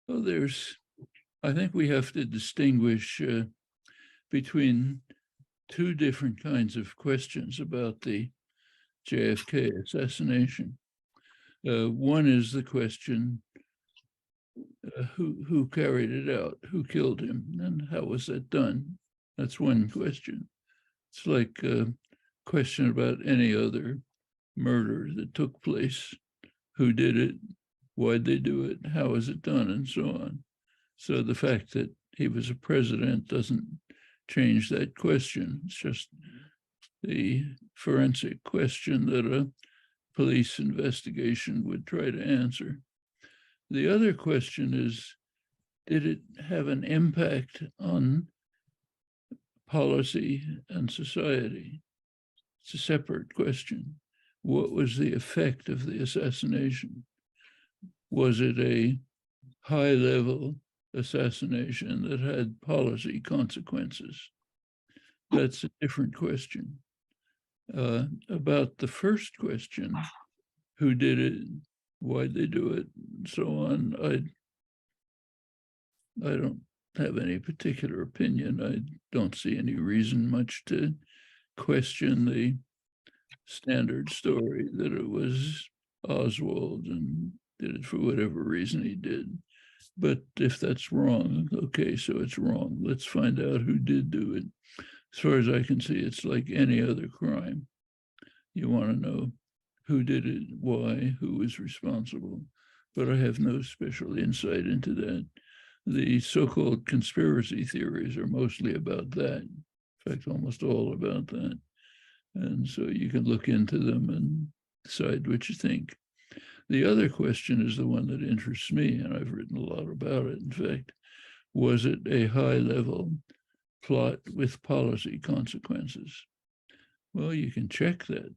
Well, I think we have to distinguish between two different kinds of questions about the JFK assassination. One is the question, who carried it out, who killed him, and how was that done? That's one question. It's like a question about any other murder that took place. Who did it? Why'd they do it? How was it done? And so on. So the fact that he was a president doesn't change that question. It's just the forensic question that a police investigation would try to answer. The other question is, did it have an impact on policy and society? It's a separate question. What was the effect of the assassination? Was it a high-level assassination that had policy consequences? That's a different question. About the first question, who did it, why'd they do it, and so on, I don't have any particular opinion. I don't see any reason much to question the standard story that it was Oswald and did it for whatever reason he did. But if that's wrong, okay, so it's wrong. Let's find out who did do it. As far as I can see, it's like any other crime. You want to know who did it, why, who was responsible. But I have no special insight into that. The so-called conspiracy theories are mostly about that. In fact, almost all about that. And so you can look into them and decide what you think. The other question is the one that interests me, and I've written a lot about it. In fact, was it a high-level plot with policy consequences? Well, you can check that.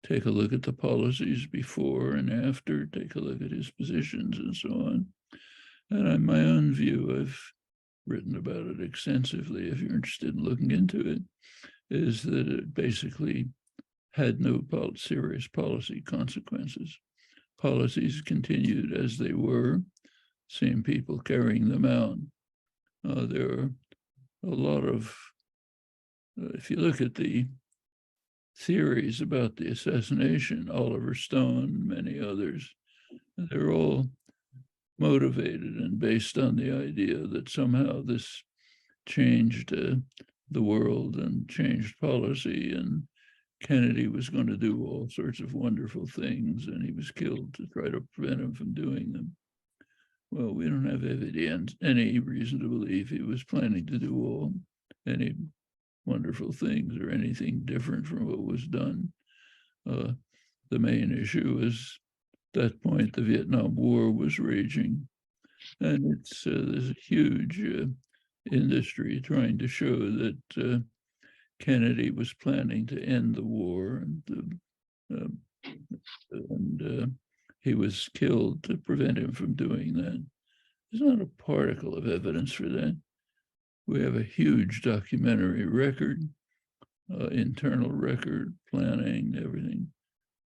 Take a look at the policies before and after, take a look at his positions and so on. And on my own view, I've written about it extensively, if you're interested in looking into it, is that it basically had no serious policy consequences. Policies continued as they were, same people carrying them out. There are a lot of, if you look at the theories about the assassination, Oliver Stone, many others, they're all motivated and based on the idea that somehow this changed the world and changed policy, and Kennedy was going to do all sorts of wonderful things, and he was killed to try to prevent him from doing them. Well, we don't have any reason to believe he was planning to do any wonderful things or anything different from what was done. The main issue is, at that point, the Vietnam War was raging, and there's a huge industry trying to show that Kennedy was planning to end the war, and he was killed to prevent him from doing that. There's not a particle of evidence for that. We have a huge documentary record, internal record, planning, everything.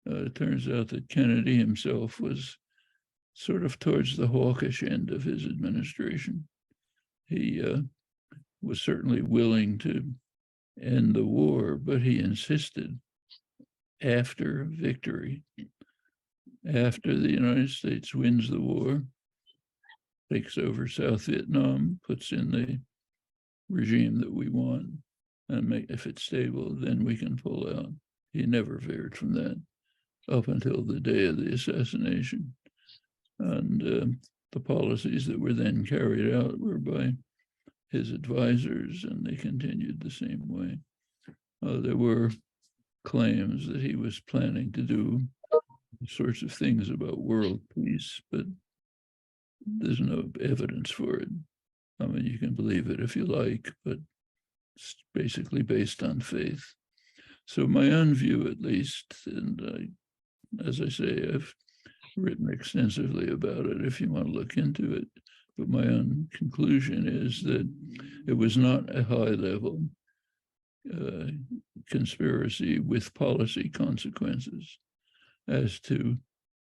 It turns out that Kennedy himself was sort of towards the hawkish end of his administration. He was certainly willing to end the war, but he insisted after victory, after the United States wins the war, takes over South Vietnam, puts in the regime that we want, and if it's stable, then we can pull out. He never veered from that up until the day of the assassination. And the policies that were then carried out were by his advisors, and they continued the same way. There were claims that he was planning to do sorts of things about world peace, but there's no evidence for it. I mean, you can believe it if you like, but it's basically based on faith. So my own view, at least, and as I say, I've written extensively about it if you want to look into it, but my own conclusion is that it was not a high-level conspiracy with policy consequences as to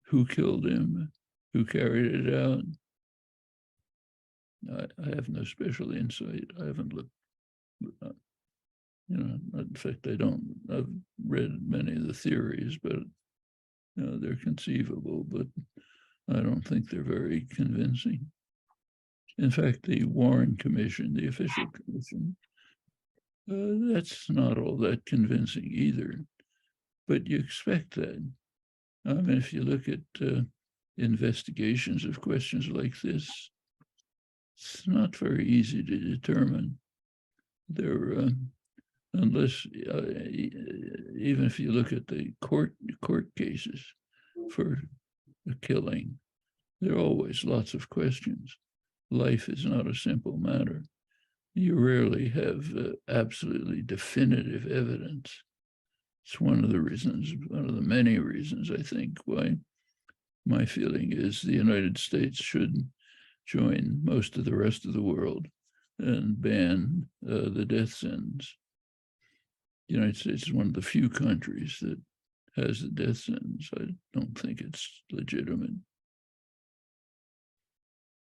who killed him, who carried it out, I have no special insight. I haven't looked, in fact, I've read many of the theories, but they're conceivable, but I don't think they're very convincing. In fact, the Warren Commission, the official commission, that's not all that convincing either, but you expect that. I mean, if you look at investigations of questions like this, it's not very easy to determine. They're, unless, even if you look at the court cases for a killing, there are always lots of questions. Life is not a simple matter. You rarely have absolutely definitive evidence. It's one of the reasons, one of the many reasons, I think, why my feeling is the United States should join most of the rest of the world and ban the death sentence. The United States is one of the few countries that has the death sentence. I don't think it's legitimate.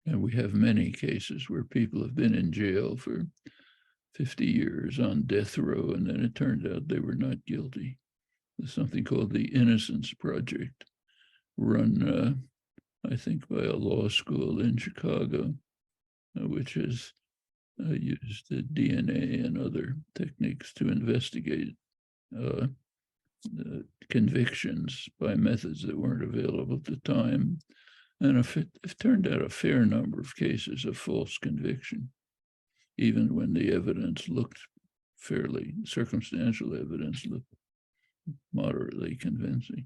And we have many cases where people have been in jail for 50 years on death row, and then it turned out they were not guilty. There's something called the Innocence Project, run, I think, by a law school in Chicago, which has used the DNA and other techniques to investigate convictions by methods that weren't available at the time. And it turned out a fair number of cases of false conviction, even when the evidence looked fairly, circumstantial evidence looked moderately convincing.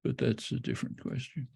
But that's a different question.